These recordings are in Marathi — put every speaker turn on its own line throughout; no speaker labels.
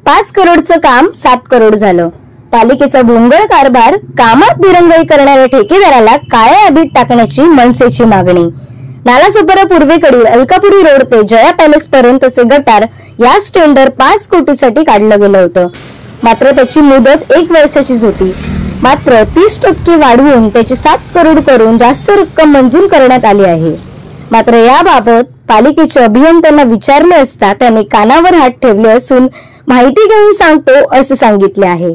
5 करोडचं काम 7 करोड झालं। पालिकेचा भोंगळ कारभार, कामात दिरंगाई करणाऱ्या ठेकेदाराला काळ्या यादीत टाकण्याची मनसेची मागणी। नालासोपारा पूर्वेकडील अलकापुरी रोड ते जया पॅलेस पर्यंतचे गटार याच टेंडर 5 कोटीसाठी काढलं गेलं होतं, मात्र त्याची मुदत 1 वर्षाचीच होती। मात्र 30% वाढवून त्याची 7 करोड करून जास्त रक्कम मंजूर करण्यात आली आहे। मात्र याबाबत पालिकेच्या अभियंत्यांना विचारले असता त्यांनी कानावर हात ठेवले असून माहिती घेऊन सांगतो असं सांगितले आहे।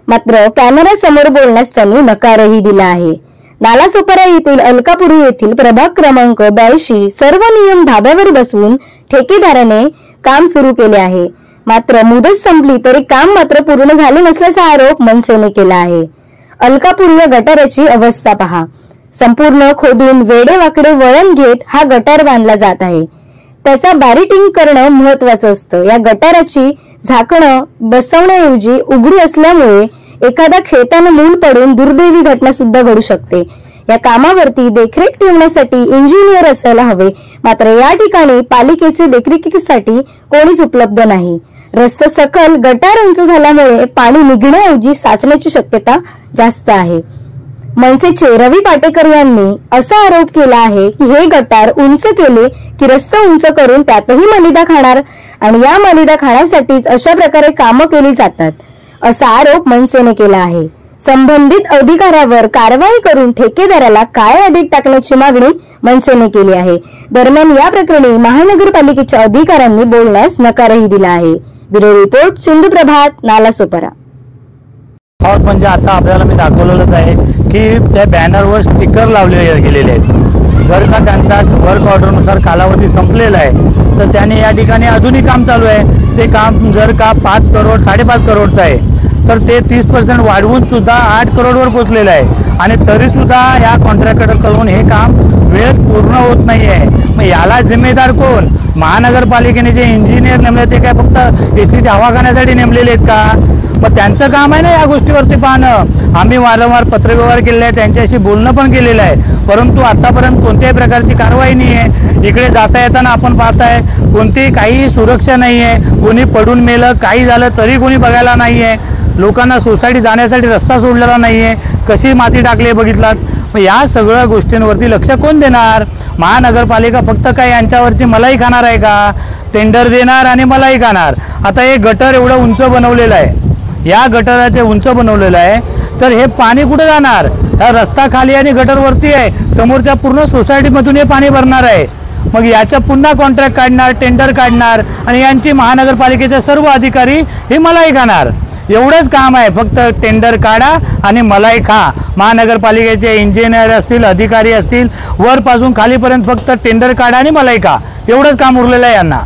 मात्र कॅमेरा समोर बोलण्यास त्यांनी नकारही दिला आहे। नालासोपारा येथील अलकापुरी येथील प्रभाग क्रमांक 82 सर्व नियम धाब्यावर बसवून ठेकेदाराने काम सुरू केले आहे। मात्र मुदत संपली तरी काम मात्र पूर्ण झाले नसल्याचा आरोप मनसेने केला आहे। अलकापुरी या गटाराची अवस्था पहा, संपूर्ण खोदून वेडेवाकडे वळण घेत हा गटार बांधला जात आहे। त्याचा बॅरिटिंग करणं महत्वाचं असतं। या गटाराची झाकणं बसवण्याऐवजी उघडी असल्यामुळे एखादा खेळताना मूल पडून दुर्दैवी घटना सुद्धा घडू शकते। या कामावरती देखरेख ठेवण्यासाठी इंजिनियर असायला हवे, मात्र या ठिकाणी पालिकेचे देखरेखीसाठी कोणीच उपलब्ध नाही। रस्ता सकल गटार उंच झाल्यामुळे पाणी निघण्याऐवजी साचण्याची शक्यता जास्त आहे। मनसेचे रवी पाटेकर यांनी असा आरोप केला आहे की हे गटार उंच केले की रस्ता उंच करून त्यातही मलिदा खाणार आणि या मलिदा खाण्यासाठीच अशा प्रकारे कामं केली जातात, असा आरोप मनसेने केला आहे। संबंधित अधिकाऱ्यावर कारवाई करून ठेकेदाराला काळ्या यादीत टाकण्याची मागणी मनसेने केली आहे। दरम्यान या प्रकरणी महानगरपालिकेच्या अधिकाऱ्यांनी बोलण्यास नकारही दिला आहे। ब्युरो रिपोर्ट, सिंधू प्रभात, नालासोपारा।
म्हणजे आता आपल्याला मी दाखवलेलंच आहे की त्या बॅनरवर स्टिकर लावले गेलेले आहेत। जर का त्यांचा वर्क ऑर्डरनुसार कालावधी संपलेला आहे तर त्याने या ठिकाणी अजूनही काम चालू आहे। ते काम जर का 5 करोड 5.5 करोडचं आहे तर ते 30% वाढवून सुद्धा 8 करोडवर पोहोचलेलं आहे आणि तरी सुद्धा या कॉन्ट्रॅक्टरकडून हे काम वेळेत पूर्ण होत नाही आहे। मग याला जिम्मेदार कोण? महानगरपालिकेने जे इंजिनियर नेमले ते काय फक्त एसीची हवा खाण्यासाठी नेमलेले आहेत का? मग त्यांचं काम आहे ना या गोष्टीवरती पाहणं। आम्ही वारंवार पत्रव्यवहार केलेला आहे, त्यांच्याशी बोलणं पण केलेलं आहे, परंतु आतापर्यंत कोणत्याही प्रकारची कारवाई नाही आहे। इकडे जाता येताना आपण पाहताय कोणतीही काही सुरक्षा नाही आहे, कोणी पडून मेलं काही झालं तरी कोणी बघायला नाही आहे। लोकांना सोसायटी जाण्यासाठी रस्ता सोडलेला नाही आहे, कशी माती टाकली बघितलात। मग या सगळ्या गोष्टींवरती लक्ष कोण देणार? महानगरपालिका फक्त काय यांच्यावरची मलाई खाणार आहे का? टेंडर देणार आणि मलाई खाणार। आता हे गटर एवढं उंच बनवलेलं आहे, या गटाराचे उंच बनवलेलं आहे तर हे पाणी कुठे जाणार? हा रस्ता खाली आणि गटर वरती आहे, समोरच्या पूर्ण सोसायटीमधून हे पाणी भरणार आहे। मग याच्या पुन्हा कॉन्ट्रॅक्ट काढणार, टेंडर काढणार आणि यांची महानगरपालिकेचे सर्व अधिकारी हे मलाई खाणार। एवढंच काम आहे, फक्त टेंडर काढा आणि मलाई खा। महानगरपालिकेचे इंजिनियर असतील, अधिकारी असतील, वरपासून खालीपर्यंत फक्त टेंडर काढा आणि मलाई खा, एवढंच काम उरलेलं आहे यांना।